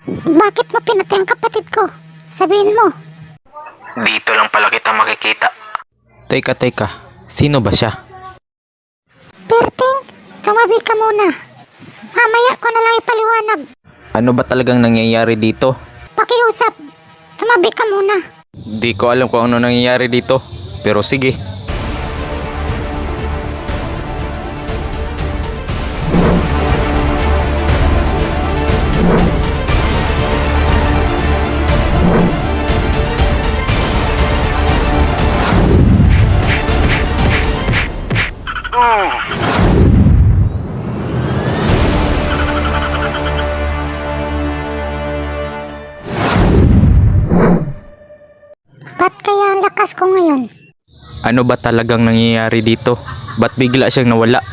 Bakit mo pinatay ang kapatid ko? Sabihin mo. Dito lang pala kita makikita. Teka, sino ba siya? Berting, tumabi ka muna. Mamaya ko na lang ipaliwanag. Ano ba talagang nangyayari dito? Pakiusap, tumabi ka muna. Di ko alam kung ano nangyayari dito, pero sige. Ba't kaya ang lakas ko ngayon? Ano ba talagang nangyayari dito? Ba't bigla siyang nawala?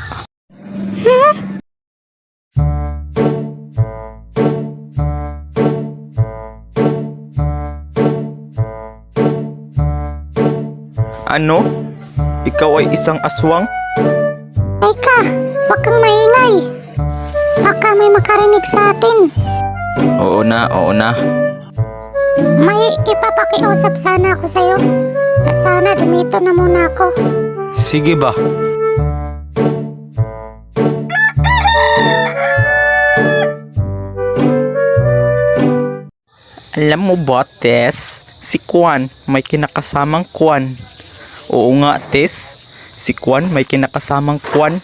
Ano? Ikaw ay isang aswang? Teka, huwag kang maingay. Baka may makarinig sa atin. Oo na. May ipapakiusap sana ako sa'yo. Sana dumito na muna ako. Sige ba? Alam mo ba, Tess? Si Kwan may kinakasamang Kwan. Oo nga, Tess. Si Kwan may kinakasamang Kwan.